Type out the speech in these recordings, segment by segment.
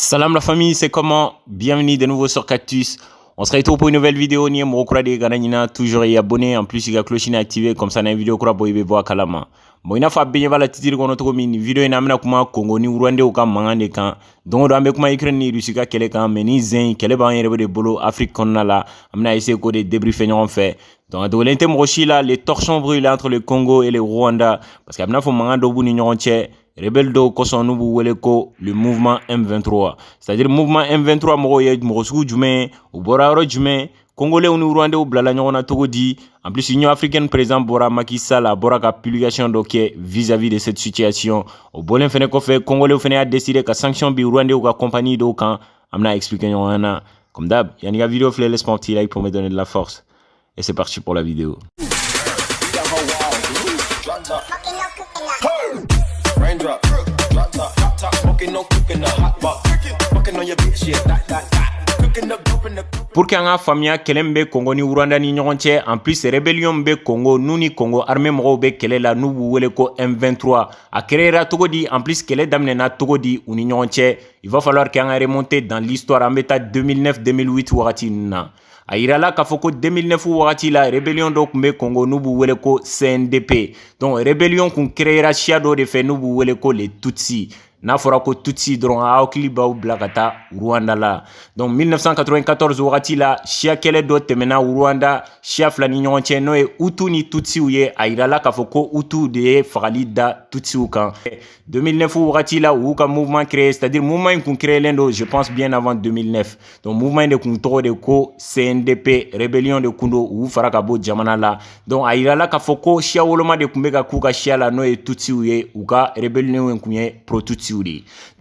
Salam la famille, c'est comment? Bienvenue de nouveau sur Cactus. On se retrouve pour une nouvelle vidéo. Ni Mokura de Gananina, toujours y abonner. En plus, il y a la cloche activée comme ça, dans une vidéo kura pour y voir Kalama. Bon, il a fait bien la petite vidéo in amena kuma Congo ni Rwanda ou kam mangane kan. Donc, on a kuma Ukraine ni Russie ka kele kan, mais ni Zen, kele ba yere de bolo Afrique konna la. Amena essayer ko de débriefer en fait. Donc, à Dolente Mrochila, les torchons brûlent entre le Congo et le Rwanda. Parce qu'amena faut mangane dobu ni nyoronche. Rebelle do koson nubu wele ko le mouvement M23. C'est-à-dire mouvement M23 mogo ye mogo sugu jume, ou bora yoro jume, Congolais ou Rwandais ou blala nyona togo di. En plus, l'Union africaine présent bora Macky Sall a bora ka publication doké vis-à-vis de cette situation. Au bolen fene ko fait Congolais ou fene a décidé ka sanction bi Rwandais ou ka compagnie do kan amna expliquer nyona. Comme d'hab, yani la vidéo fleur laisse mon petit like pour me donner de la force. Et c'est parti pour la vidéo. Pour qu'il y ait un famille kelembe Congo ni Rwanda ni nyonche, en plus rébellion be Congo nous Congo armée moro be kele la nous wele ko M23 a créer Togo di en plus kele damne na Togo di uni nyonche. Il va falloir qu'il y ait un remonté dans l'histoire en méta 2009-2008 wakati na Aïrala Kafoko 2009 wakati la rébellion do kumbe Congo nubu wele ko CNDP. Donc rébellion qu'on créera chiado de fait nubu wele ko les Tutsi. N'a fora ko Tutsi dron a okili ba blakata Rwanda la. Donc 1994 wakati la chia kele do temena Rwanda chia flani nyonche no e Hutu ni Tutsi uye aïrala Kafoko Hutu de fagali da Tutsi ukan. 2009 wakati la ou ka mouvement créé, c'est-à-dire mouvement qu'on créé l'endo je pense bien avant 2009. Donc mouvement de kuntoro de ko CNDP rébellion de kundo ou farakabo jamana la. Donc aïrala Kafoko chia woloma de kumbeka kuka chia la no e Tutsi uye ou ka rébellion kunye pro Tutsi.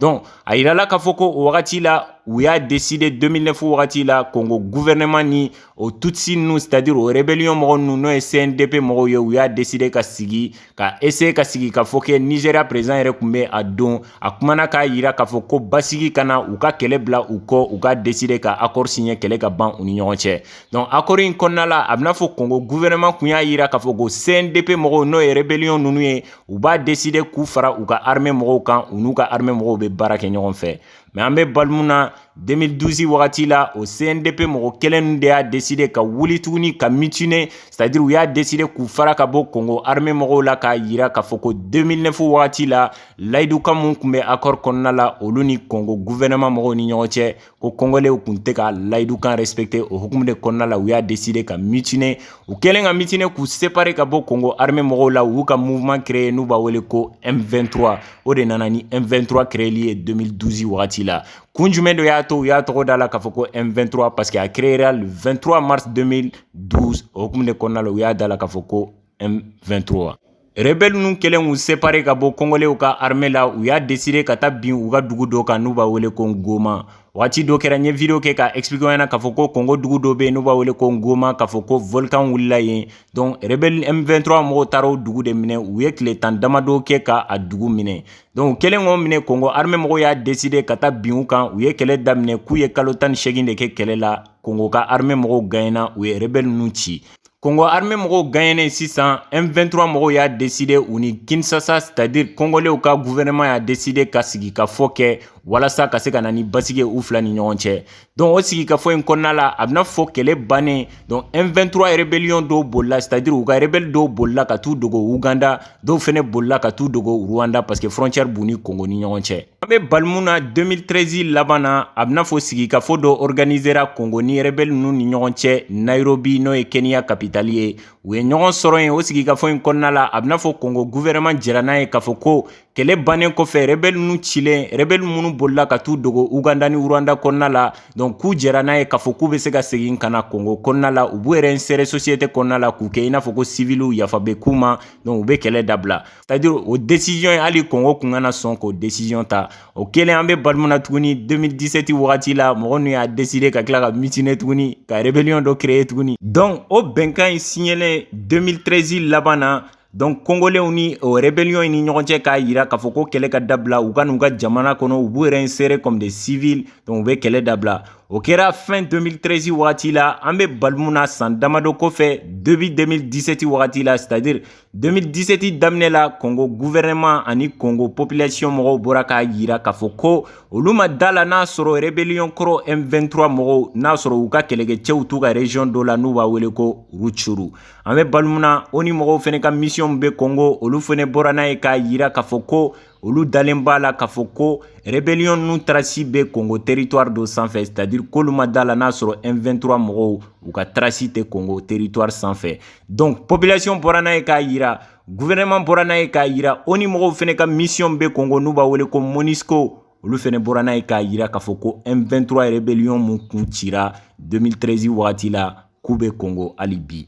Donc, aïrala Kafoko wakati la où il a décidé 2009 wakati la Congo gouvernement ni au Tutsi nous c'est-à-dire au rébellion moro nous no CNDP moro yo où il a décidé ka sigi ka essayer ka sigi ka foke Nigeria présent rekumbe a don akumana ka yira ka foko basigi kana ou ka kele bla ou ka décidé ka accord signé kele ka ban uni nyonche. Donc accord in konna la abna fo Congo gouvernement kunya yira ka foko CNDP moro no rébellion nous ye ou ba décider ku fara ou ka armée moro kan ou nous ka armée moro be barake nyon fait. Mais en balmuna 2012 wakati la au CNDP moko kelen de a décidé ka wuli tuguni ka mutiner, c'est-à-dire où il a décidé ku fara ka bo Congo armée moko la ka yira ka foko 2009 wakati la laidu kamun kumbe accord konna la oluni Congo gouvernement moko ni nyonche ko congolais ou kunte ka laidu kan respecter au hukum de konna la où il a décidé ka mutiner ou kelen a mutiner ku séparer ka bo Congo armée moko la ou ka mouvement créé nou ba wele ko M23 o de nanani M23 créé li 2012 wakati la kunjume do ya to dala ka foko M23 parce qu'il a créé le 23 mars 2012 au hukum de konna la où il a dala ka foko M23. Rebelle nous kelen ou séparé ka bo congolais ou ka armée là où il a décidé ka tabin ou ka dugu do ka nou ba wele ko Goma. Wati do kera nye video ke ka expliquer na ka foko Congo dugu do be nou ba wele ko Goma ka foko volcan wula yen. Donc rebelle M23 mo taro dugu de mine ou ye kle tan damado ke ka a dugu mine. Donc kelen o mine Congo armée mo ya décidé ka tabin kan ou ye kele damne ku ye kalotan shegin de ke kele la Congo ka armée mo gaina ou ye rebelle nou ci. Congo armée moko gagné 600 M23 moko ya décidé ou ni Kinshasa c'est-à-dire congolais ou ka gouvernement ya décidé ka sigi ka foke wala sa ka se ka nani basige ou fla ni nyonche. Donc o sigi ka fo en konna la abna fo kele bané donc M23 rébellion do bolla c'est-à-dire ou ka rebelle do bolla ka tout dogo Uganda do fene bolla ka tout dogo Rwanda parce que frontière buni Congo ni nyonche. Abe balmuna 2013 labana abna fo sigi ka fo do organisera Congo ni rebelle nu ni nyonche Nairobi no e Kenya capitalier ou e nyon soro en o sigi ka fo en konna la abna fo Congo gouvernement jirana e ka fo ko kele banen ko fe rebelle nu chile rebelle munu bolla ka tout dogo Uganda ni Rwanda konna la donc ku jirana e ka fo ku be se ka segin kana Congo konna la ou bu reinsere société konna la ku ke ina fo ko civilu ya fa be kuma donc be kele dabla c'est-à-dire o décision ali Congo kungana son ko décision ta o kele ambe balmuna tuguni 2017 wakati la mo nu a décidé ka kla ka mutiner tuguni ka rébellion do créer tuguni donc o benkan signalé 2013 labana. Donc congolais uni rébellion ni nyonche ka yira ka foko kele ka dabla ou ka jamana kono ou bu réinsérer comme des civils donc be kele dabla o kɛra fin 2013 wagati la an bɛ balimu na san damadɔ kɔfɛ depuis 2017 wagati la, c'est-à-dire 2017 daminɛ la Congo gouvernement ani Congo population mɔgɔw bɔra k'a yira k'a fɔ ko olu ma da la n'a sɔrɔ rébellion kɔrɔ M23 mɔgɔw n'a sɔrɔ u ka kɛlɛkɛcɛw t'u ka région dɔ la n'u b'a wele ko Rutshuru. An bɛ balimu na ONU mɔgɔw fɛnɛ ka mission bɛ Congo, olu fɛnɛ bɔra n'a ye k'a yira k'a fɔ ko olu dalen b'a la k'a fɔ ko rébellion nu traci bɛ Congo territoire dɔ sanfɛ, c'est-à-dire k'olu ma da la n'a sɔrɔ M23 mɔgɔw u ka traci tɛ Congo territoire sanfɛ. Donc population bɔra n'a ye k'a yira, gouvernement bɔra n'a ye k'a yira, ONU mɔgɔw fɛnɛ ka mission bɛ Congo n'u b'a wele ko MONUSCO, olu fɛnɛ bɔra n'a ye k'a yira k'a fɔ ko M23 rébellion mun kun cira 2013 wagati la k'u bɛ Congo hali bi.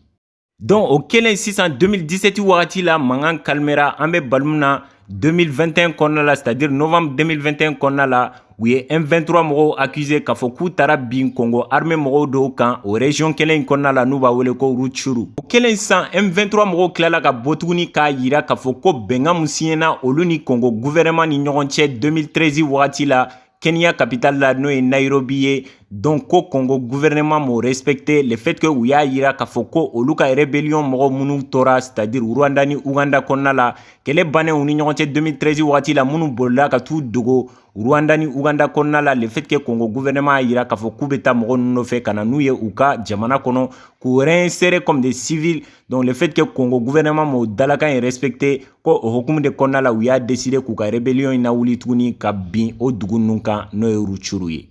Donc o kelen sisan 2017 wagati la mankan kalmera, an bɛ balimu na 2021 kɔnɔna la, c'est-à-dire novembre 2021 kɔnɔna la, u ye M23 mɔgɔw accusé k'a fɔ k'u taara bin Congo armée mɔgɔw dɔw kan o région kelen in kɔnɔna la n'u b'a wele ko Rutshuru. O kelen sisan M23 mɔgɔw tilala ka bɔ tuguni k'a yira k'a fɔ ko bɛnkan mun signena olu ni Congo gouvernement ni ɲɔgɔn cɛ 2013 wagati la Kenya capitale la n'o ye Nairobi ye. Donc ko Congo gouvernement m'o respecté le fait que u y'a yira k'a fɔ ko olu ka rébellion mɔgɔ minnu tora, c'est-à-dire Rwanda ni Uganda kɔnɔna la kɛlɛ bannen u ni ɲɔgɔn cɛ 2013 wagati la minnu bolila ka t'u dogo Rwanda ni Uganda kɔnɔna la, le fait que Congo gouvernement a yira k'a fɔ k'u bɛ taa mɔgɔ ninnu nɔfɛ ka na n'u ye u ka jamana kɔnɔ k'u réinsérer comme des civils. Donc le fait que Congo gouvernement m'o dalakan ye respecté ko o hukumu de kɔnɔna la u y'a décider k'u ka rébellion in lawuli tuguni ka bin o dugu ninnu kan n'o ye Rutshuru ye.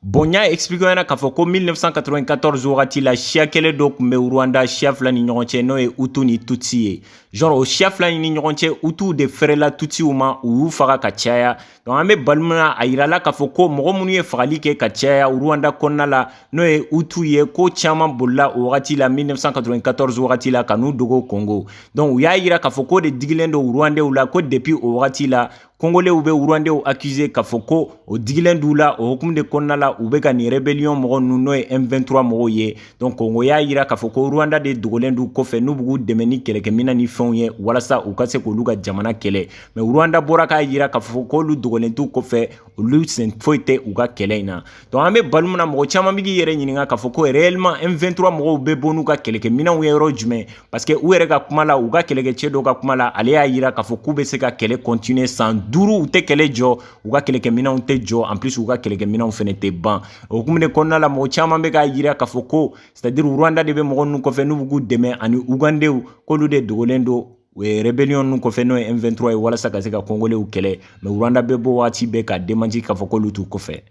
Bon, y'a expliqué k'a fɔ ko 1994 wagati la siya kɛlɛ dɔ tun bɛ Rwanda siya fila ni ɲɔgɔn cɛ n'o ye Hutu ni Tutsi ye. Genre o siya fila ni ɲɔgɔn cɛ Hutu de fɛrɛla Tutsiw ma u y'u faga ka caya. Donc an bɛ balimu na a yirala k'a fɔ ko mɔgɔ minnu ye fagali kɛ ka caya Rwanda kɔnɔna la n'o ye Hutu ye ko caman bolila o wagati la 1994 wagati la ka n'u dogo Congo. Donc u y'a yira k'a fɔ ko de digilen don Rwandais la ko depuis o wagati la Congolais bɛ Rwandais accusé k'a fɔ ko o digilen d'u la o hukumu de kɔnɔna la u bɛ ka ni rébellion mɔgɔ ninnu n'o ye M23 mɔgɔw ye. Donc Congo y'a yira k'a fɔ ko Rwanda de dogolen d'u kɔfɛ n'u b'u dɛmɛ ni kɛlɛkɛminɛn ni fɛnw ye walasa u ka se k'olu ka jamana kɛlɛ. Mais Rwanda bɔra k'a yira k'a fɔ k'olu dogolen t'u kɔfɛ olu sen foyi tɛ u ka kɛlɛ in na. Donc an bɛ balimu na mɔgɔ caman bɛ k'i yɛrɛ ɲininka k'a fɔ ko réellement M23 mɔgɔw bɛ bɔ n'u ka kɛlɛkɛminɛnw ye yɔrɔ jumɛn, parce que u yɛrɛ ka kuma la u ka kɛlɛkɛcɛ dɔw ka kuma la ale y'a yira k'a fɔ k'u bɛ se ka kɛlɛ continuer san 5 u tɛ kɛlɛ jɔ, u ka kɛlɛkɛminɛnw tɛ jɔ, en plus u ka kɛlɛkɛminɛnw fɛnɛ tɛ ban. O hukumu de kɔnɔna la mɔgɔ caman bɛ k'a yira k'a fɔ ko c'est-à-dire Rwanda de bɛ mɔgɔ ninnu kɔfɛ n'u bɛ k'u dɛmɛ ani Ugandew k'olu de dogolen don rébellion ninnu kɔfɛ n'o ye M23 ye walasa ka se ka Congolais kɛlɛ. Mais Rwanda bɛ bɔ waati bɛɛ ka démenti k'a fɔ k'olu t'u kɔfɛ.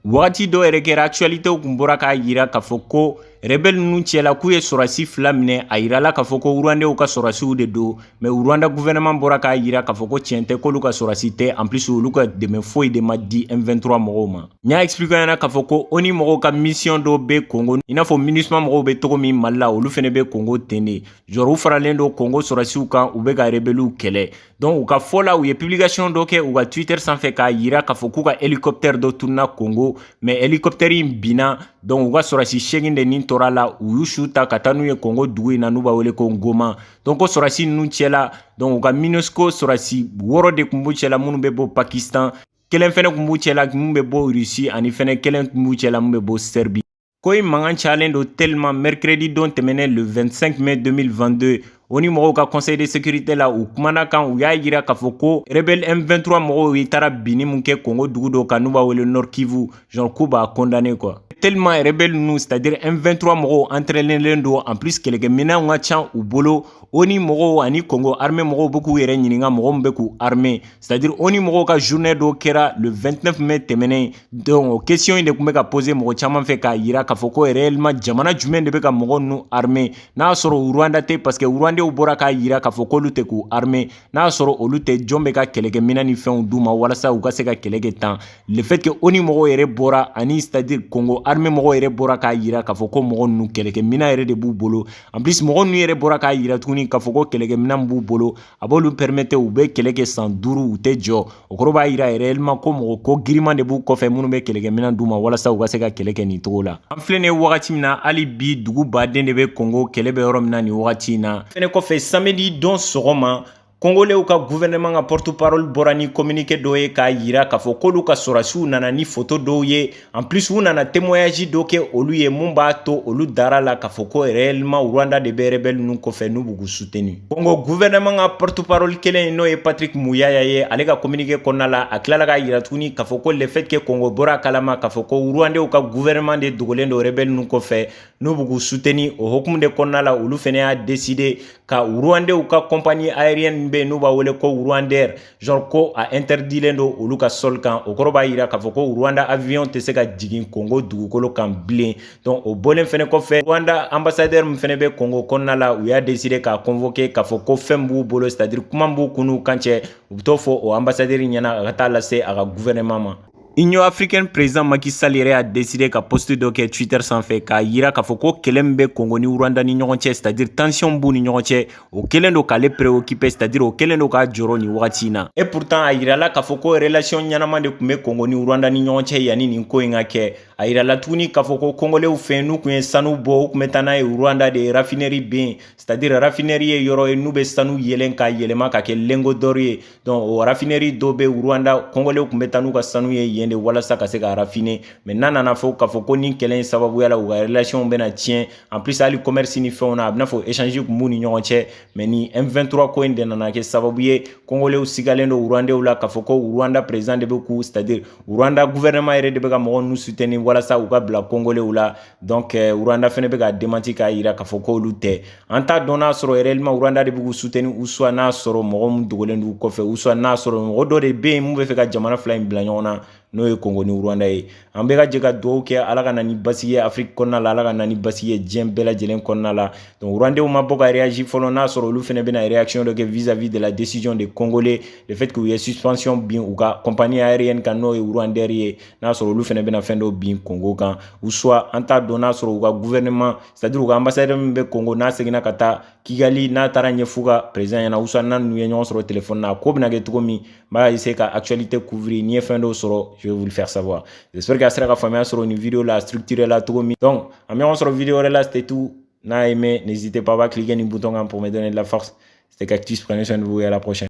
Wagati dɔ yɛrɛ kɛra actualité kun bɔra k'a yira k'a fɔ ko rebelle ninnu cɛla k'u ye sɔrɔsi fila minɛ a yirala k'a fɔ ko Rwandais ka sɔrɔsiw de don, mais Rwanda gouvernement bɔra k'a yira k'a fɔ ko tiɲɛ tɛ k'olu ka sɔrɔsi tɛ, en plus olu ka dɛmɛ foyi de ma di M23 mɔgɔw ma. N y'a expliqué ɲɛna k'a fɔ ko ONU mɔgɔw ka mission dɔ bɛ Congo i n'a fɔ MINUSMA mɔgɔw bɛ cogo min Mali la olu fɛnɛ bɛ Congo ten de. Genre u faralen don Congo sɔrɔsiw kan u bɛ ka rebelliw kɛlɛ. Donc u ka fɔ la u ye publication dɔ kɛ u ka Twitter sanfɛ k'a yira k'a fɔ k'u ka hélicoptère dɔ tununa Congo, mais hélicoptère in binna. Donc u ka sɔrɔsi 8 de nin tora la u y'u su ta ka taa n'u ye Congo dugu in na n'u b'a wele ko Ngoma. Donc o sɔrɔsi ninnu cɛla donc u ka MINUSCO sɔrɔsi 6 de tun b'u cɛla minnu bɛ bɔ Pakistan, kelen fɛnɛ tun b'u cɛla mun bɛ bɔ Russie ani fɛnɛ kelen tun b'u cɛla mun bɛ bɔ Serbie. Ko in mankan cayalen don tellement mercredi don tɛmɛnen le 25 mai 2022 ONU mɔgɔw ka conseil de sécurité la u kumana kan u y'a yira k'a fɔ ko rebelle M23 mɔgɔw i taara binni mun kɛ Congo dugu dɔ kan n'u b'a wele Nord Kivu, genre k'u b'a condamné quoi. Tellement rebelle ninnu c'est-à-dire M23 mɔgɔw entraînelen don en plus kɛlɛkɛminɛnw ka ca u bolo. ONU mɔgɔw ani Congo armée mɔgɔw bɛ k'u yɛrɛ ɲininka mɔgɔ min bɛ k'u armée, c'est-à-dire ONU mɔgɔw ka journée dɔ kɛra le 29 mai tɛmɛnen. Donc o question in de tun bɛ ka poser mɔgɔ caman fɛ k'a yira k'a fɔ ko réellement jamana jumɛn de bɛ ka mɔgɔ ninnu armée n'a sɔrɔ Rwanda tɛ, parce que Rwandais bɔra k'a yira k'a fɔ k'olu tɛ k'u armée, n'a sɔrɔ olu tɛ jɔn bɛ ka kɛlɛkɛminɛn ni fɛnw d'u ma walasa u ka se ka kɛlɛ kɛ tan. Le fait que ONU mɔgɔw yɛrɛ bɔra ani c'est-à-dire Congo armée mɔgɔw yɛrɛ bɔra k'a yira k'a fɔ ko mɔgɔ ninnu kɛlɛkɛminɛn yɛrɛ de b'u bolo, en plus mɔgɔ ninnu yɛrɛ bɔra k'a yira tuguni k'a fɔ ko kɛlɛkɛminɛn b'u bolo a b'olu permettre u bɛ kɛlɛ kɛ san 5 u tɛ jɔ. O kɔrɔ b'a yira réellement ko mɔgɔ ko giriman de b'u kɔfɛ minnu bɛ kɛlɛkɛminɛn d'u ma walasa u ka se ka kɛlɛ kɛ nin cogo la. An filɛ nin ye wagati min na hali bi dugu baden de bɛ Congo kɛlɛ bɛ yɔrɔ min na nin wagati in na. Fɛnɛ kɔfɛ samedi don sɔgɔma Congolais ou ka gouvernement ka porte-parole bɔra ni communiqué dɔ ye k'a yira k'a fɔ k'olu ka sɔrasiw nana ni photo dɔw ye en plus u nana témoignage dɔ kɛ olu ye mun b'a to olu dara la k'a fɔ ko réellement Rwanda de bɛ rebelle ninnu kɔfɛ n'u b'u soutenir. Congo gouvernement ka porte-parole kelen n'o ye Patrick Muyaya ye ale ka communiqué kɔnɔna la a tilala k'a yira tuguni k'a fɔ ko le fait que Congo bɔra kalama k'a fɔ ko Rwandais ka gouvernement de dogolen don rebelle ninnu kɔfɛ n'u b'u soutenir o hokumu de kɔnɔna la olu fɛnɛ y'a décidé ka Rwandais ka compagnie aérienne be n'u b'a wele ko Rwandair genre ko a interdilen do olu ka sol kan o kɔrɔ b'a yira k'a fɔ ko Rwanda avion tɛ se ka jigin Congo dugukolo kan bilen donc o bɔlen fɛnɛ kɔfɛ Rwanda ambassadeur min fɛnɛ bɛ Congo kɔnɔna la u y'a décidé k'a convoquer k'a fɔ ko fɛn b'u bolo c'est à dire kuma b'u kun n'u kan cɛ u bɛ t'o fɔ o ambassadeur ɲɛna a ka taa lase a ka gouvernement ma. Union africaine président Macky Sall yɛrɛ a décidé ka poste dɔ kɛ Twitter sanfɛ k'a yira k'a fɔ ko kɛlɛ min bɛ Congo ni Rwanda ni ɲɔgɔn cɛ c'est à dire tension b'u ni ɲɔgɔn cɛ o kɛlen don k'ale préoccupé c'est à dire o kɛlen don k'a jɔrɔ nin wagati in na et pourtant a yirala k'a fɔ ko relation ɲɛnama de tun bɛ Congo ni Rwanda ni ɲɔgɔn cɛ yanni nin ko in ka kɛ a yirala tuguni k'a fɔ ko Congolais fɛ n'u tun ye sanu bɔ u tun bɛ taa n'a ye Rwanda de raffinerie bɛ yen c'est à dire raffinerie ye yɔrɔ ye n'u bɛ sanu yɛlɛn ka yɛlɛma ka kɛ lingot d'or ye donc o raffinerie dɔ bɛ Rwanda Congolais tun bɛ taa n'u ka sanu ye yen de walasa ka se ka raffiner mais n'a nana fɔ k'a fɔ ko ni kɛlɛ in sababuya la u ka relation bɛna tiɲɛ en plus hali commerce ni fɛnw na a bɛna fɔ échange tun b'u ni ɲɔgɔn cɛ mais ni M23 ko in de nana kɛ sababu ye Congolais sigalen don Rwandais la k'a fɔ ko Rwanda président de bɛ k'u c'est à dire Rwanda gouvernement yɛrɛ de bɛ ka mɔgɔw nu soutenir walasa u ka bila Congolais la donc Rwanda fɛnɛ bɛ ka démenti k'a yira k'a fɔ k'olu tɛ an t'a dɔn n'a sɔrɔ réellement Rwanda de bɛ k'u soutenir ou soit n'a sɔrɔ mɔgɔ min dogolen d'u kɔfɛ ou soit n'a sɔrɔ mɔgɔ dɔ de bɛ yen mun bɛ fɛ ka jamana fila in bila ɲɔgɔn na n'o ye Congo ni Rwanda ye an bɛ ka jɛ ka dugawu kɛ Ala ka na ni basigi ye Afrique kɔnɔna la Ala ka na ni basigi ye diɲɛ bɛɛ lajɛlen kɔnɔna la donc Rwandais ma bɔ ka réagir fɔlɔ n'a sɔrɔ olu fɛnɛ bɛna réaction dɔ kɛ vis-à-vis de la décision des Congolais le fait que u ye suspension bin u ka compagnie aérienne kan n'o ye Rwandair ye n'a sɔrɔ olu fɛnɛ bɛna fɛn dɔ bin Congo kan ou soit an t'a dɔn n'a sɔrɔ u ka gouvernement c'est à dire u ka ambassadeur min bɛ Congo n'a seginna ka taa Kigali n'a taara ɲɛf'u ka président ɲɛna ou soit n'a n'u ye ɲɔgɔn sɔrɔ téléphone na ko bɛna kɛ cogo min n b'a essayer ka actualité couvrir ni ye fɛn dɔw sɔrɔ je vais vous le faire savoir. J'espère que a sera ka faamuya sɔrɔ ni vidéo la structuré la cogo min donc an bɛ ɲɔgɔn sɔrɔ vidéo wɛrɛ la c'était tout n'a aimé n'hésitez pas à cliquer ni bouton kan pour me donner de la force c'était Cactus prenez soin de vous et à la prochaine.